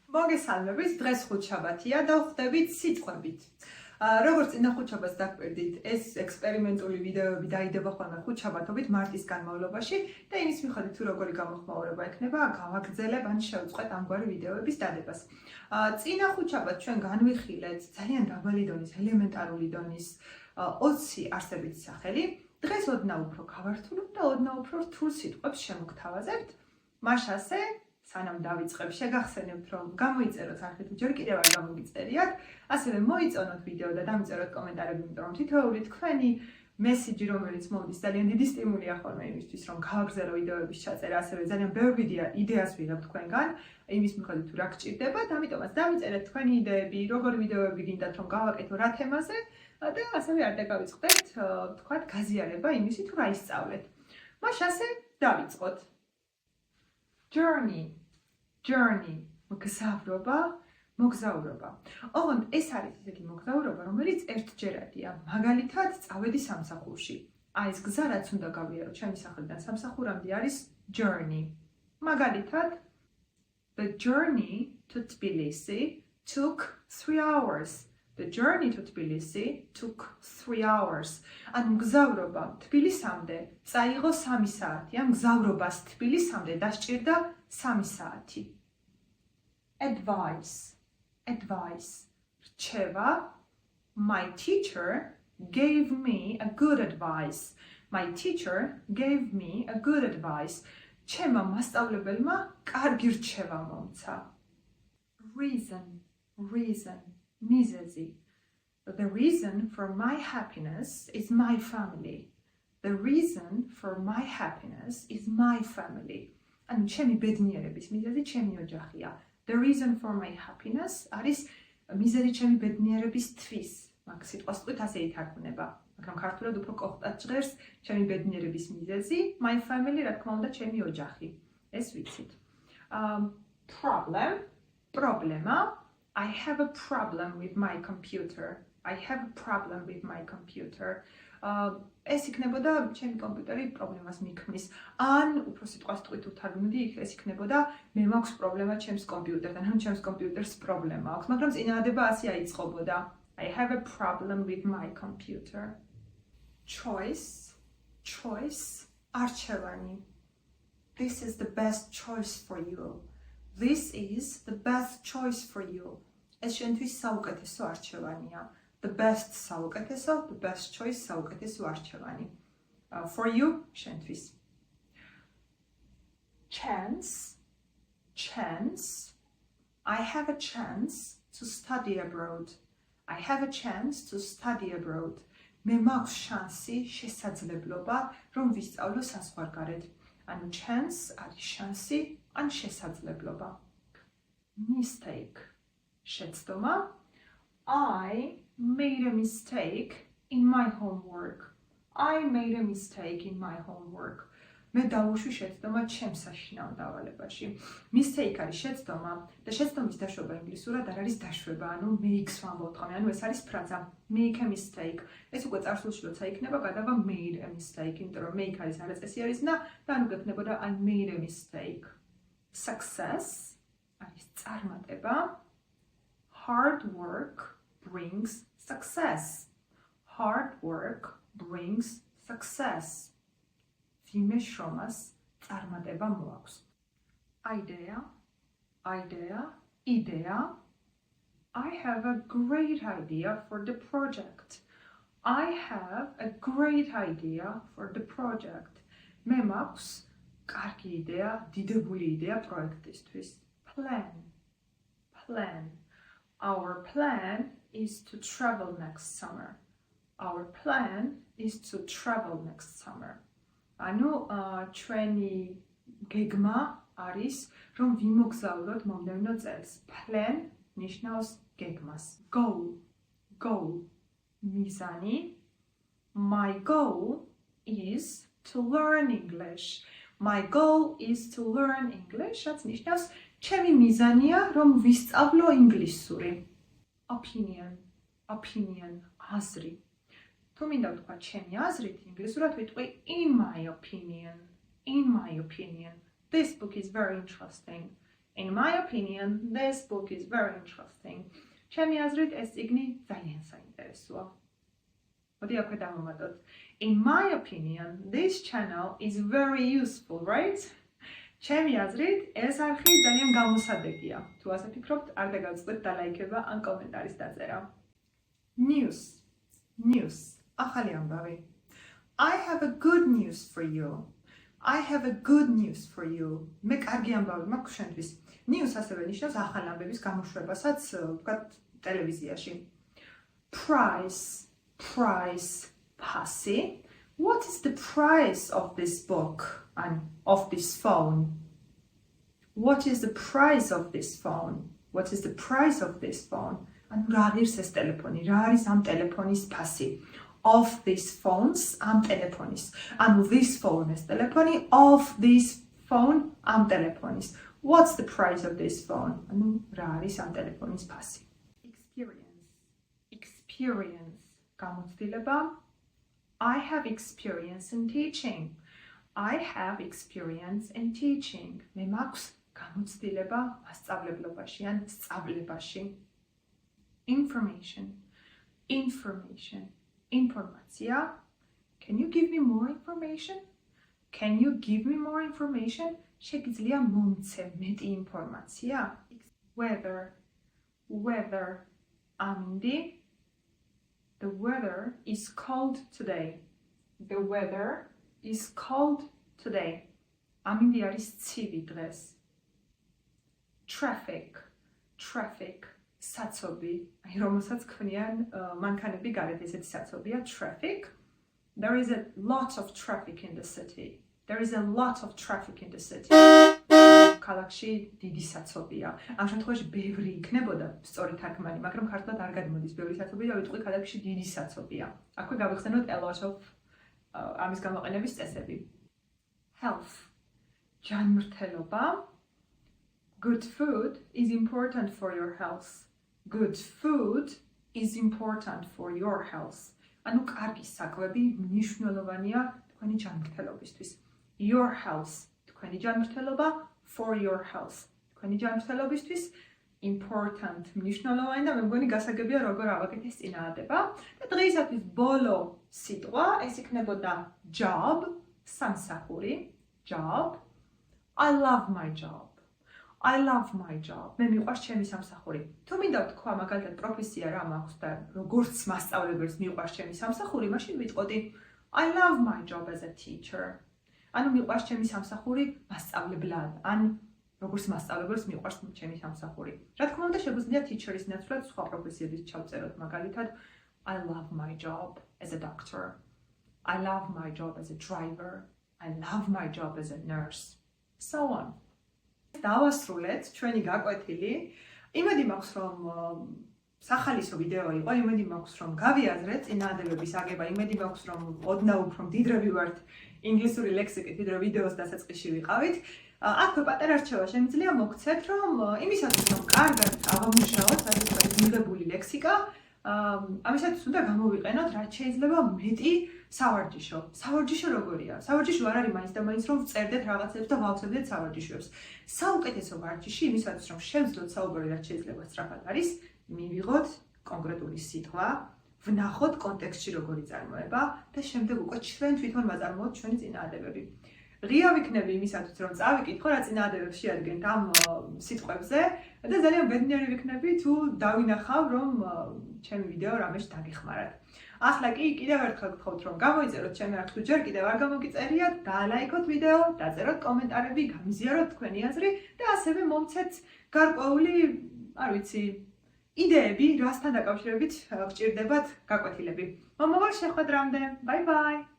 მოგესალმებით, დღეს ხუთშაბათია და ვხვდებით სიტყვებით. როგორც წინა ხუთშაბათს დაგვერდით, ეს ექსპერიმენტული ვიდეოები დაიდება ხოლმე ხუთშაბათობით მარტის განმავლობაში და იმის მიხედვით თუ როგორი გამოხმაურება ექნება, გავაგრძელებ ან შევწყვეტ ამგვარი ვიდეოების დადებას. წინა ხუთშაბათს ჩვენ განვიხილეთ ძალიან დაბალი დონის, ელემენტარული დონის 20 არსებითი სახელი. დღეს ოდნავ უფრო გავართულებ და ოდნავ უფრო რთულ სიტყვებს შემოგთავაზებთ. მას ასე სანამ დავიწყებ, შეგახსენებთ, რომ გამოიწეროთ არხით, ჯერ კიდევ არ გამოგიწერიათ, ასევე მოიწონოთ ვიდეო და დამიწეროთ კომენტარები, იმიტომ რომ თითოეული თქვენი მესიჯი, რომელიც მოდის, ძალიან დიდი სტიმულია ხოლმე იმისთვის, რომ გავაგრძელო ვიდეოების ჩაწერა, ასევე ძალიან ბევრი იდეას ვიღებ თქვენგან, იმის მიხედვით თუ რა გჭირდებათ, ამიტომაც დამიწერეთ თქვენი იდეები, როგორი ვიდეოები გინდათ, რომ გავაკეთო რა თემაზე და ასევე არ დაგავიწყდეთ, თქვათ, გაზიარება იმისი თუ რა ისწავლეთ. მას ასე დავიწყოთ. Journey, მოგზაურობა. ოღონდ ეს არის ისეთი მოგზაურობა, რომელიც ერთჯერადია. მაგალითად, წავედი სამსახურში. აი ეს გზა რაც უნდა გავიარო ჩემი სახლიდან სამსახურამდე არის journey. მაგალითად, the journey to Tbilisi took 3 hours. The journey to Tbilisi took 3 hours. ანუ მგზავრობა თბილისამდე წაიღო 3 საათი. ან მგზავრობას თბილისამდე დასჭირდა 3 საათი. Advice. რჩევა. My teacher gave me a good advice. ჩემმა მასწავლებელმა კარგი რჩევა მომცა. Reason. მიზეზი. The reason for my happiness is my family. ანუ ჩემი ბედნიერების მიზეზი ჩემი ოჯახია. The reason for my happiness არის მიზეზი ჩემი ბედნიერებისთვის. მაგ სიტყვას ვთქვით ასე ითარგმნება. მაგრამ ქართულად უფრო კოხტად ჟღერს ჩემი ბედნიერების მიზეზი, my family, რა თქმა უნდა, ჩემი ოჯახი. ეს ვიცით. პრობლემა. I have a problem with my computer. ეს იქნებოდა ჩემი კომპიუტერი პრობლემას მიქმნის. ან უფრო სიტყვას ვთქვით უთარგმნი, ეს იქნებოდა მე მაქვს პრობლემა ჩემს კომპიუტერთან, ან ჩემს კომპიუტერს პრობლემა აქვს, მაგრამ წინადადება ასე აიწყობოდა. I have a problem with my computer. Choice. არჩევანი. This is the best choice for you. ეს შენთვის საუკეთესო არჩევანია. The best საუკეთესო, the best choice საუკეთესო არჩევანი. For you, შენთვის. Chance. I have a chance to study abroad. მე მაქვს შანსი, შესაძლებლობა, რომ ვისწავლო საზღვარგარეთ. ანუ chance არის შანსი ან შესაძლებლობა. Mistake. შეცდომა. I made a mistake in my homework. მე დავუშვი შეცდომა ჩემს საშინაო დავალებაში. Mistake არის შეცდომა და შეცდომის დაშვება ინგლისურად არ არის დაშვება, ანუ makes ვამბობთ ხოლმე, ანუ ეს არის ფრაზა make a mistake. ეს უკვე წარსულში როცა იქნება, გადავა made a mistake, იმიტომ რომ make არის არაწესიერი ზნა და ანუ გექნებოდა I made a mistake. Success არის წარმატება. Hard work brings success. ვიმე შრომას წარმატება მოაქვს. Idea. I have a great idea for the project. მე მაქვს კარგი იდეა, დიდებული იდეა პროექტისთვის. Plan. Our plan is to travel next summer. ანუ ჩვენი გეგმა არის, რომ ვიმოგზავროთ მომდევნო წელს. Plan ნიშნავს გეგმას. Goal. მიზანი. My goal is to learn English. რაც ნიშნავს ჩემი მიზანია, რომ ვისწავლო ინგლისური. Opinion. აზრი. თუ მინდა ვთქვა ჩემი აზრით, ინგლისურად ვიტყვი in my opinion. This book is very interesting. In my opinion, this book is very interesting. ჩემი აზრით ეს წიგნი ძალიან საინტერესოა. მოდი აქვე დავამატოთ. In my opinion, this channel is very useful, right? ჩემი აზრით ეს არხი ძალიან გამოსადეგია. თუ ასე ფიქრობთ, არ დაგავიწყდეთ დალაიქება ან კომენტარის დაწერა. News. ახალი ამბავი. I have a good news for you. I have a good news for you. მე კარგი ამბავი მაქვს შენთვის. News ასევე ნიშნავს ახალი ამბების გამოშვებასაც, ვთქვათ, ტელევიზიაში. Price, passy. What is the price of this book and of this phone? What is the price of this phone? What is the price of this phone? ანუ რა ღირს ეს ტელეფონი? რა არის ამ ტელეფონის ფასი? Of these phones, am telefonis. Anu this phone is telephony. Of this phone, am telefonis. What's the price of this phone? Anu ra aris am telefonis pasi. Experience. Gamotzdileba. I have experience in teaching. I have experience in teaching. Me maქვს gamotzdileba მასწავლებლობაში ან სწავლებაში. Information. Can you give me more information? შეგიძლია მომცე მეტი ინფორმაცია? Weather. ამინდი. The weather is cold today. ამინდი არის ცივი დღეს. Traffic. საცობი, აი რომელსაც ქმნიან მანქანები გარეთ ესეთი საცობია traffic. There is a lot of traffic in the city. ქალაქში დიდი საცობია. ამ შემთხვევაში ბევრი იქნებოდა სწორი თარგმანი, მაგრამ ქართულად არ გადმოდის ბევრი საცობი და ვიტყვი ქალაქში დიდი საცობია. აქვე გავიხსენოთ a lot of ამის გამოყენების წესები. Health. ჯანმრთელობა. Good food is important for your health. ანუ კარგი საკვები მნიშვნელოვანია თქვენი ჯანმრთელობისთვის. Your health. თქვენი ჯანმრთელობა for your health. თქვენი ჯანმრთელობისთვის important მნიშვნელოვანი და მე მგონი გასაგებია როგორ ავაკეთეს წინააღმდება. და დღეისათვის ბოლო სიტყვა ეს იქნებოდა job, სამსახური, job. I love my job. მე მიყვარს ჩემი სამსახური. თუ მინდა ვთქვა მაგალითად პროფესია რა მაქვს და როგორც მასწავლებელს მიყვარს ჩემი სამსახური, მაშინ ვიტყოდი I love my job as a teacher. ანუ მიყვარს ჩემი სამსახური მასწავლებლად, ან როგორც მასწავლებელს მიყვარს ჩემი სამსახური. რა თქმა უნდა, შეგვიძლია teacher-ის ნაცვლად სხვა პროფესიებიც ჩავწეროთ, მაგალითად I love my job as a doctor. I love my job as a driver. I love my job as a nurse. So on. დავასრულეთ ჩვენი გაკვეთილი. იმედი მაქვს რომ სახალისო ვიდეო იყო, იმედი მაქვს რომ გავიაზრეთ წინააღმდეგობის აგება, იმედი მაქვს რომ ოდნავ უფრო მდიდრები ვართ ინგლისური ლექსიკით, ვიდრე ვიდეოს დასაწყისში ვიყავით. აქვე პატარა რჩევა შემიძლია მოგცეთ რომ იმისათვის რომ კარგად ავამუშავოთ საკუთარი მიღებული ლექსიკა, ამისათვის უნდა გამოვიყენოთ რაც შეიძლება მეტი სავარჯიშო. სავარჯიშო როგორია? სავარჯიშო არ არის მაინც და მაინც რომ ვწერდეთ რაღაცებს და ვავსებდეთ სავარჯიშოებს. საუკეთესო ვარჯიში იმისათვის რომ შევძლოთ საუბარი რაც შეიძლება სწრაფად არის, მივიღოთ კონკრეტული სიტყვა, ვნახოთ კონტექსტში როგორი წარმოება და შემდეგ უკვე ჩვენ თვითონ ვაწარმოოთ ჩვენი წინააღმდეგები. ღია ვიქნები იმისათვის რომ წავიკითხო რა წინააღმდეგებს შეადგენთ ამ სიტყვებზე და ძალიან ბედნიერი ვიქნები თუ დავინახავ რომ ჩემი ვიდეო რამეში დაგეხმარათ. ახლა კი კიდევ ერთხელ გთხოვთ რომ გამოიწეროთ ჩემი არხი თუ ჯერ კიდევ არ გამოგიწერიათ, დაალაიქოთ ვიდეო, დაწეროთ კომენტარები, გამიზიაროთ თქვენი აზრი და ასევე მომცეთ გარკვეული, არ ვიცი, იდეები, რასთან დაკავშირებით გჭირდებათ გაკვეთილები. მომავალ შეხვედრამდე. Bye bye.